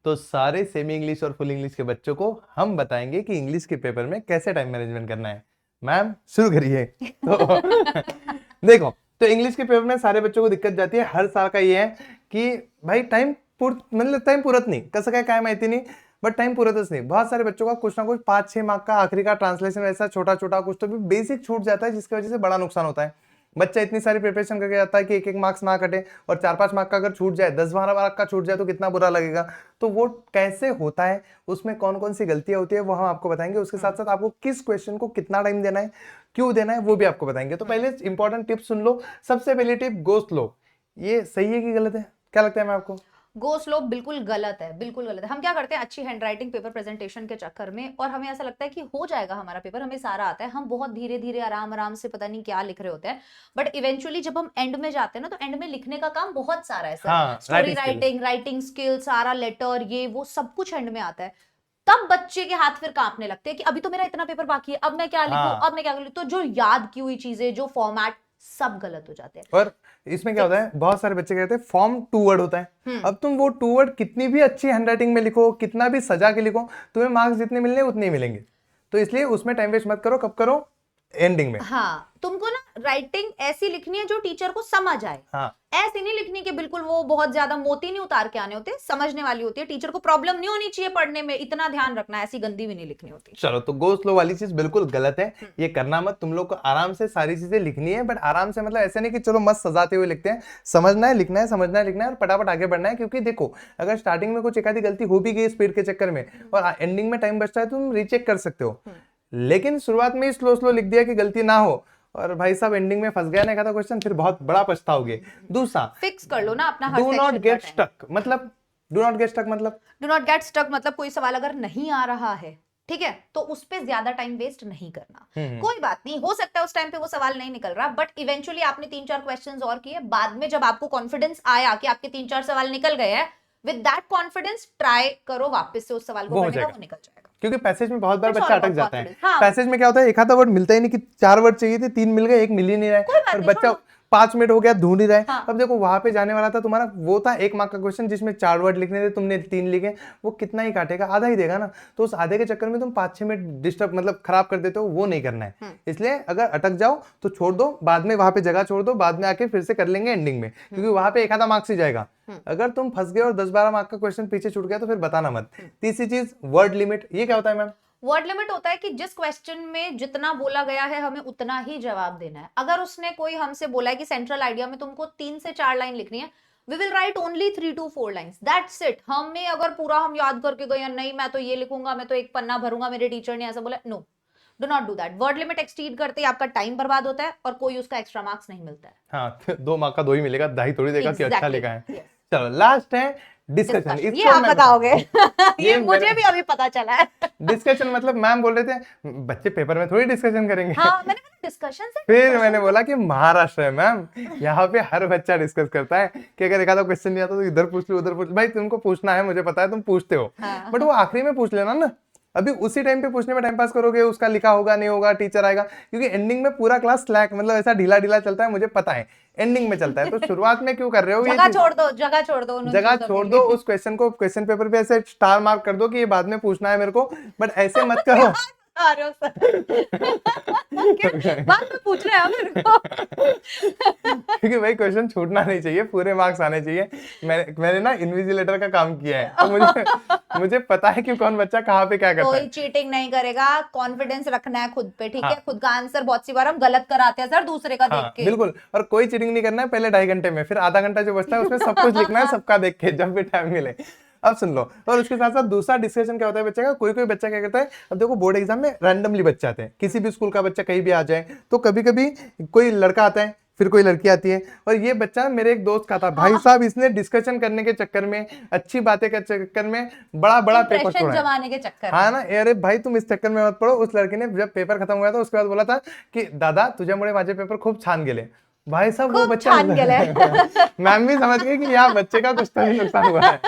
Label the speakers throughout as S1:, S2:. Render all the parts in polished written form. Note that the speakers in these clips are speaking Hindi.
S1: तो सारे सेमी इंग्लिश और फुल इंग्लिश के बच्चों को हम बताएंगे कि इंग्लिश के पेपर में कैसे टाइम मैनेजमेंट करना है। मैम शुरू करिए। तो देखो, तो इंग्लिश के पेपर में सारे बच्चों को दिक्कत जाती है, हर साल का ये है कि भाई टाइम मतलब टाइम पुरत नाही, कसं काय माहिती नहीं, बट टाइम पुरतच नहीं। बहुत सारे बच्चों का कुछ ना कुछ 5-6 मार्क का आखिरी का ट्रांसलेशन ऐसा छोटा छोटा कुछ तो भी बेसिक छूट जाता है, जिसकी वजह से बड़ा नुकसान होता है। बच्चा इतनी सारी प्रिपरेशन करके जाता है कि एक एक मार्क्स ना कटे, और 4-5 मार्क का अगर छूट जाए, 10-12 मार्क का छूट जाए तो कितना बुरा लगेगा। तो वो कैसे होता है, उसमें कौन कौन सी गलतियां होती है, वो हम आपको बताएंगे। उसके साथ साथ आपको किस क्वेश्चन को कितना टाइम देना है, क्यों देना है, वो भी आपको बताएंगे। तो पहले इंपॉर्टेंट टिप सुन लो। सबसे पहली टिप, गो स्लो। ये सही है कि गलत है, क्या लगता है मैं आपको?
S2: गो स्लो बिल्कुल गलत है, बिल्कुल गलत है। हम क्या करते हैं, अच्छी हैंडराइटिंग पेपर प्रेजेंटेशन के चक्कर में, और हमें ऐसा लगता है कि हो जाएगा हमारा पेपर, हमें सारा आता है, हम बहुत धीरे धीरे आराम आराम से पता नहीं क्या लिख रहे होते हैं। बट इवेंचुअली जब हम एंड में जाते हैं ना, तो एंड में लिखने का काम बहुत सारा है sir. Story writing, writing skill, सारा लेटर, ये वो सब कुछ एंड में आता है। तब बच्चे के हाथ फिर कांपने लगते हैं कि अभी तो मेरा इतना पेपर बाकी है, अब मैं क्या लिखूं, अब मैं क्या लिखूं। तो जो याद की हुई चीजें, जो फॉर्मेट, सब गलत हो जाते हैं।
S1: और इसमें क्या होता है, बहुत सारे बच्चे कहते हैं फॉर्म 2 वर्ड होता है। अब तुम वो 2 वर्ड कितनी भी अच्छी हैंडराइटिंग में लिखो, कितना भी सजा के लिखो, तुम्हें मार्क्स जितने मिलने उतने ही मिलेंगे। तो इसलिए उसमें टाइम वेस्ट मत करो। कब करो? एंडिंग में।
S2: हाँ, तुमको ना राइटिंग ऐसी लिखनी है जो टीचर को समझ आए।
S1: हाँ,
S2: ऐसी नहीं लिखनी कि बिल्कुल वो बहुत ज्यादा मोती नहीं उतार के आने होते, समझने वाली होती है, टीचर को प्रॉब्लम नहीं होनी चाहिए पढ़ने में, इतना ध्यान रखना है, ऐसी गंदी भी नहीं लिखनी होती।
S1: चलो, तो गो स्लो वाली चीज बिल्कुल गलत है, ये करना मत। तुम लोग को आराम से सारी चीजें लिखनी है, बट आराम से मतलब ऐसे नहीं कि चलो मस्त सजाते हुए लिखते हैं। समझना है, लिखना है, समझना है, लिखना है, और फटाफट आगे बढ़ना है। क्योंकि देखो, अगर स्टार्टिंग में कुछ एक आधी गलती हो भी गई स्पीड के चक्कर में, और एंडिंग में टाइम बचता है, तो तुम रीचेक कर सकते हो। लेकिन शुरुआत में ही स्लो स्लो लिख दिया कि गलती ना हो, और भाई साहब एंडिंग में फंस गया ना एखादा क्वेश्चन, फिर बहुत बड़ा पछताओगे। दूसरा,
S2: फिक्स कर लो ना अपना हर
S1: do not
S2: section
S1: get stuck. मतलब डू नॉट गेट स्टक मतलब
S2: डू नॉट गेट स्टक मतलब कोई सवाल अगर नहीं आ रहा है, ठीक है, तो उस पे ज्यादा टाइम वेस्ट नहीं करना। कोई बात नहीं, हो सकता है उस टाइम पे वो सवाल नहीं निकल रहा, बट इवेंचुअली आपने 3-4 क्वेश्चंस और किए, बाद में जब आपको कॉन्फिडेंस आया कि आपके 3-4 सवाल निकल गए हैं, विद दैट कॉन्फिडेंस ट्राई करो वापस से उस सवाल को करने का, वो निकल जाएगा।
S1: क्योंकि पैसेज में बहुत बार बच्चा अटक जाता है।
S2: हाँ।
S1: पैसेज में क्या होता है, एक आधा वर्ड मिलता ही नहीं, कि 4 वर्ड चाहिए थे, 3 मिल गए, 1 मिल ही नहीं रहा है, और बच्चा 5 मिनट हो गया ढूंढ ही रहा है।
S2: हाँ।
S1: अब देखो, वहां पे जाने वाला था तुम्हारा, वो था 1 मार्क का क्वेश्चन जिसमें 4 वर्ड लिखने थे, तुमने 3 लिखे, वो कितना ही काटेगा, आधा ही देगा ना। तो उस आधे के चक्कर में तुम 5-6 मिनट डिस्टर्ब मतलब खराब कर देते हो, वो नहीं करना है। इसलिए अगर अटक जाओ तो छोड़ दो, बाद में वहां पे जगह छोड़ दो, बाद में आके फिर से कर लेंगे एंडिंग में, क्योंकि वहां पे एक आधा मार्क्स ही जाएगा। अगर तुम फंस गए और 10-12 मार्क का क्वेश्चन पीछे छूट गया, तो फिर बताना मत। तीसरी चीज, वर्ड लिमिट। ये क्या होता है मैम?
S2: वर्ड लिमिट होता है कि जिस क्वेश्चन में जितना बोला गया है, हमें उतना ही जवाब देना है। अगर उसने कोई हमसे बोला है कि सेंट्रल आइडिया में तुमको 3 से 4 लाइन लिखनी है, we will write only 3 to 4 lines, that's it. हमें अगर पूरा हम याद करके गए, नहीं मैं तो ये लिखूंगा, मैं तो एक पन्ना भरूंगा, मेरे टीचर ने ऐसा बोला, no, do not do that. Word limit exceed करते ही आपका टाइम बर्बाद होता है, और कोई उसका एक्स्ट्रा मार्क्स नहीं मिलता है।
S1: हाँ, 2 मार्क का 2 ही मिलेगा, दाही थोड़ी देगा कि अच्छा लिखा है। चलो, लास्ट है डिस्कशन।
S2: ये आप बताओगे। ये मुझे भी अभी पता चला है।
S1: डिस्कशन मतलब मैम बोल रहे थे बच्चे पेपर में थोड़ी डिस्कशन करेंगे।
S2: हाँ, मैंने कहा डिस्कशन से,
S1: फिर मैंने बोला कि महाराष्ट्र है मैम, यहाँ पे हर बच्चा डिस्कस करता है कि अगर एक आधा क्वेश्चन नहीं आता तो इधर पूछ लो, उधर पूछ लो। भाई तुमको पूछना है, मुझे पता है तुम पूछते हो, बट वो आखिरी में पूछ लेना ना। अभी उसी टाइम पे पूछने में टाइम पास करोगे, उसका लिखा होगा नहीं होगा, टीचर आएगा। क्योंकि एंडिंग में पूरा क्लास स्लैक मतलब ऐसा ढीला ढीला चलता है, मुझे पता है एंडिंग में चलता है। तो शुरुआत में क्यों कर रहे हो?
S2: जगह छोड़ दो, जगह छोड़ दो,
S1: जगह छोड़ दो। उस क्वेश्चन को क्वेश्चन पेपर पे ऐसे स्टार मार्क कर दो कि ये बाद में पूछना है मेरे को, बट ऐसे मत करो।
S2: बाद में पूछ रहे हैं मेरे को।
S1: क्योंकि भाई क्वेश्चन छूटना नहीं चाहिए, पूरे मार्क्स आने चाहिए। मैंने ना इन्विजिलेटर का काम किया है, तो मुझे पता है कि कौन बच्चा कहाँ पे क्या करता है।
S2: कोई चीटिंग नहीं करेगा, कॉन्फिडेंस रखना है खुद पे, ठीक है। खुद का आंसर बहुत सी बार हम गलत कराते हैं सर, दूसरे का देख के।
S1: बिल्कुल, और कोई चीटिंग नहीं करना है पहले 2.5 घंटे में, फिर आधा घंटा जो बचता है उसमें सब कुछ लिखना है, सबका देख के, जब भी टाइम मिले। अब सुन लो। और उसके साथ साथ दूसरा डिस्कशन क्या होता है बच्चे का, कोई कोई बच्चा क्या करता है, अब देखो बोर्ड एग्जाम में रैंडमली बच्चे आते हैं, किसी भी स्कूल का बच्चा कहीं भी आ जाए, तो कभी कभी कोई लड़का आता है, फिर कोई लड़की आती है। और ये बच्चा मेरे एक दोस्त का था, भाई साहब इसने डिस्कशन करने के चक्कर में, अच्छी बातें के चक्कर में बड़ा बड़ा पेपर छोड़ा
S2: जमाने के चक्कर।
S1: हाँ ना, अरे भाई तुम इस चक्कर में मत पड़ो। उस लड़की ने जब पेपर खत्म हुआ था उसके बाद बोला था कि दादा तुझ्यामुळे माझे पेपर खूप छान गेले। भाई साहब वो बच्चा मैम भी समझ गई कि यहाँ बच्चे का कुछ तो ही नुकसान हुआ है।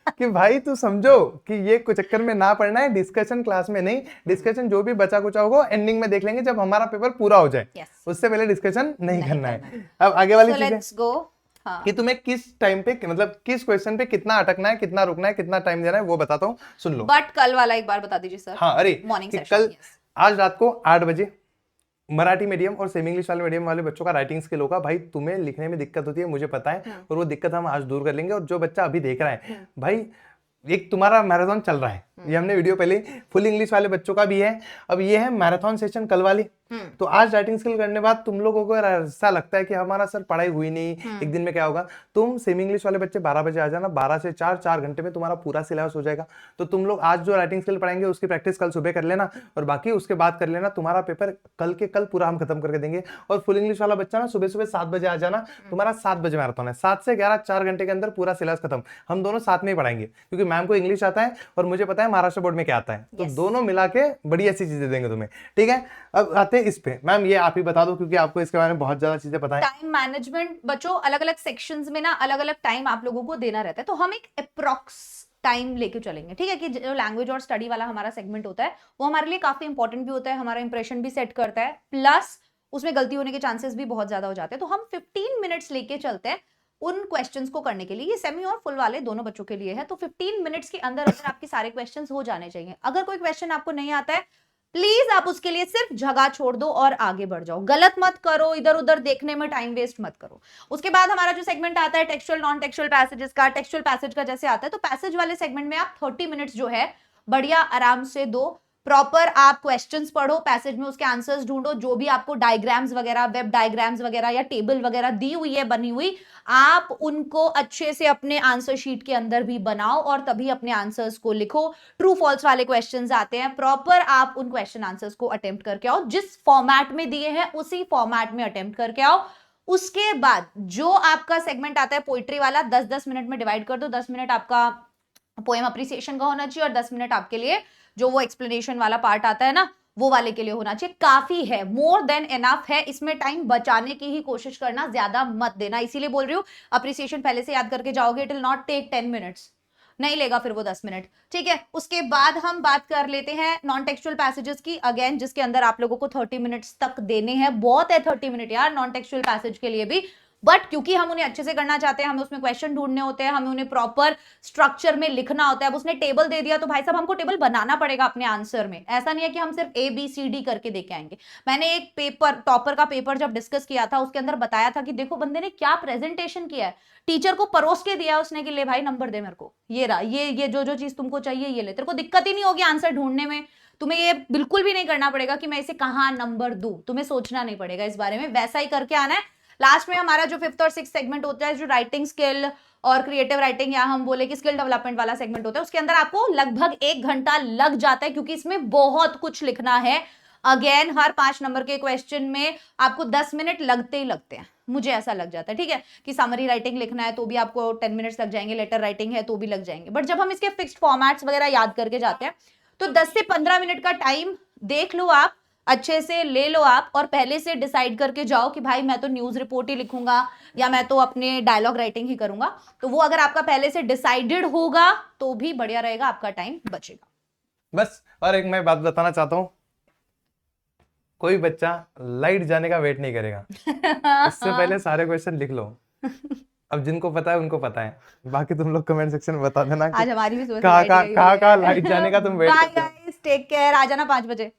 S1: कि भाई तू समझो कि ये कुछ चक्कर में ना पड़ना है, डिस्कशन क्लास में नहीं। डिस्कशन जो भी बचा कुचा होगा एंडिंग में देख लेंगे जब हमारा पेपर पूरा हो जाए, उससे पहले डिस्कशन नहीं करना है। अब आगे वाली चीजें,
S2: हाँ
S1: कि तुम्हें किस टाइम पे मतलब किस क्वेश्चन पे कितना अटकना है, कितना रुकना है, कितना टाइम देना है, वो बताता हूँ, सुन लो।
S2: बट कल वाला एक बार बता दीजिए सर।
S1: हाँ अरे
S2: मॉर्निंग
S1: कि
S2: सेशन।
S1: कल आज रात को 8 बजे मराठी मीडियम और सेमी इंग्लिश वाले मीडियम वाले बच्चों का राइटिंग स्किल होगा। भाई तुम्हें लिखने में दिक्कत होती है, मुझे पता है, और वो दिक्कत हम आज दूर कर लेंगे। और जो बच्चा अभी देख रहा है, भाई एक तुम्हारा मैराथन चल रहा है, ये हमने वीडियो पहले फुल इंग्लिश वाले बच्चों का भी है, अब ये है मैराथन सेशन कल वाली। तो आज राइटिंग स्किल करने बाद तुम लोगों को ऐसा लगता है कि हमारा सर पढ़ाई हुई नहीं, एक दिन में क्या होगा, तुम सेमी इंग्लिश वाले बच्चे 12 बजे आ जाना, 12 से 4 घंटे में तुम्हारा पूरा सिलेबस हो जाएगा। तो तुम लोग आज जो राइटिंग स्किल पढ़ाएंगे उसकी प्रैक्टिस कल सुबह कर लेना, और बाकी उसके बाद कर लेना। तुम्हारा पेपर कल के कल पूरा हम खत्म करके देंगे। और फुल इंग्लिश वाला बच्चा ना सुबह सुबह 7 बजे आ जाना, तुम्हारा 7 बजे मैराथन है, 7 से 11 4 घंटे के अंदर पूरा सिलेबस खत्म। हम दोनों साथ में ही पढ़ाएंगे, क्योंकि मैम को इंग्लिश आता है और मुझे पता है महाराष्ट्र बोर्ड में क्या आता है, तो दोनों मिला के बड़ी अच्छी चीजें देंगे तुम्हें, ठीक है। अब आते हैं इस पे, मैम ये आप ही बता दो, क्योंकि आपको इसके बारे में बहुत ज्यादा चीजें पता है।
S2: टाइम मैनेजमेंट बच्चों, अलग अलग सेक्शंस में ना अलग अलग टाइम आप लोगों को देना रहता है, तो हम एक अप्रॉक्स टाइम लेके चलेंगे, ठीक है। कि जो लैंग्वेज और स्टडी वाला हमारा सेगमेंट होता है वो हमारे लिए काफी इंपॉर्टेंट भी होता है, हमारा इंप्रेशन भी सेट करता है, प्लस उसमें गलती होने के चांसेस भी बहुत ज्यादा हो जाते हैं। तो हम 15 मिनट्स लेके चलते हैं उन क्वेश्चंस को करने के लिए। ये सेमी और फुल वाले दोनों बच्चों के लिए है। तो 15 मिनट्स के अंदर अंदर आपके सारे क्वेश्चंस हो जाने चाहिए। अगर कोई क्वेश्चन आपको नहीं आता है, प्लीज आप उसके लिए सिर्फ जगह छोड़ दो और आगे बढ़ जाओ, गलत मत करो, इधर उधर देखने में टाइम वेस्ट मत करो। उसके बाद हमारा जो सेगमेंट आता है टेक्सचुअल नॉन टेक्सचुअल पैसेजेस का, टेक्सचुअल पैसेज का जैसे आता है, तो पैसेज वाले सेगमेंट में आप 30 मिनट्स जो है बढ़िया आराम से दो। प्रॉपर आप क्वेश्चंस पढ़ो, पैसेज में उसके आंसर्स ढूंढो, जो भी आपको डायग्राम्स वगैरह, वेब डायग्राम्स वगैरह या टेबल वगैरह दी हुई है बनी हुई, आप उनको अच्छे से अपने आंसर शीट के अंदर भी बनाओ और तभी अपने आंसर्स को लिखो। ट्रू फॉल्स वाले क्वेश्चंस आते हैं, प्रॉपर आप उन क्वेश्चन आंसर्स को अटेम्प्ट करके आओ, जिस फॉर्मेट में दिए हैं उसी फॉर्मेट में अटेम्प्ट करके आओ। उसके बाद जो आपका सेगमेंट आता है पोइट्री वाला, 10-10 मिनट में डिवाइड कर दो। 10 मिनट आपका पोएम अप्रिसिएशन का होना चाहिए और 10 मिनट आपके लिए जो वो एक्सप्लेनेशन वाला पार्ट आता है ना, वो वाले के लिए होना चाहिए। काफी है, मोर देन एनफ है। इसमें टाइम बचाने की ही कोशिश करना, ज्यादा मत देना। इसीलिए बोल रही हूँ अप्रिसिएशन पहले से याद करके जाओगे, it will not take 10 minutes, नहीं लेगा फिर वो 10 मिनट, ठीक है। उसके बाद हम बात कर लेते हैं नॉन टेक्सचुअल पैसेजेस की, अगेन जिसके अंदर आप लोगों को 30 मिनट्स तक देने हैं। बहुत है 30 मिनट यार नॉन टेक्सचुअल पैसेज के लिए भी, बट क्योंकि हम उन्हें अच्छे से करना चाहते हैं, हमें उसमें क्वेश्चन ढूंढने होते हैं, हमें उन्हें प्रॉपर स्ट्रक्चर में लिखना होता है। अब उसने टेबल दे दिया तो भाई साहब हमको टेबल बनाना पड़ेगा अपने आंसर में। ऐसा नहीं है कि हम सिर्फ ABCD करके देके आएंगे। मैंने एक पेपर, टॉपर का पेपर जब डिस्कस किया था, उसके अंदर बताया था कि देखो बंदे ने क्या प्रेजेंटेशन किया है, टीचर को परोस के दिया उसने कि ले भाई नंबर दे मेरे को, ये रहा, ये जो चीज तुमको चाहिए ये ले, तेरे को दिक्कत ही नहीं होगी आंसर ढूंढने में। तुम्हें ये बिल्कुल भी नहीं करना पड़ेगा कि मैं इसे कहां नंबर दूं, तुम्हें सोचना नहीं पड़ेगा इस बारे में, वैसा ही करके आना है। लास्ट में हमारा जो 5th और 6th सेगमेंट होता है, जो राइटिंग स्किल और क्रिएटिव राइटिंग या हम बोले कि स्किल डेवलपमेंट वाला सेगमेंट होता है, उसके अंदर आपको लगभग 1 घंटा लग जाता है, क्योंकि इसमें बहुत कुछ लिखना है। अगेन हर 5 नंबर के क्वेश्चन में आपको 10 मिनट लगते ही लगते हैं, मुझे ऐसा लग जाता है, ठीक है। कि समरी राइटिंग लिखना है तो भी आपको 10 मिनट्स लग जाएंगे, लेटर राइटिंग है तो भी लग जाएंगे। बट जब हम इसके फिक्स्ड फॉर्मेट्स वगैरह याद करके जाते हैं तो 10 से 15 मिनट का टाइम देख लो, आप अच्छे से ले लो आप, और पहले से डिसाइड करके जाओ कि भाई मैं तो न्यूज रिपोर्ट ही लिखूंगा या मैं तो अपने डायलॉग राइटिंग ही करूंगा। तो वो अगर आपका पहले से डिसाइडेड होगा तो भी बढ़िया रहेगा, आपका टाइम बचेगा।
S1: बस और एक मैं बात बताना चाहता हूँ, कोई बच्चा लाइट जाने का वेट नहीं करेगा, इससे पहले सारे क्वेश्चन लिख लो। अब जिनको पता है उनको पता है, बाकी तुम लोग कमेंट सेक्शन में बता देना
S2: आज हमारी भी
S1: कहाँ लाइट जाने का तुम वेट करते हो।
S2: टेक केयर, आ जाना 5 बजे।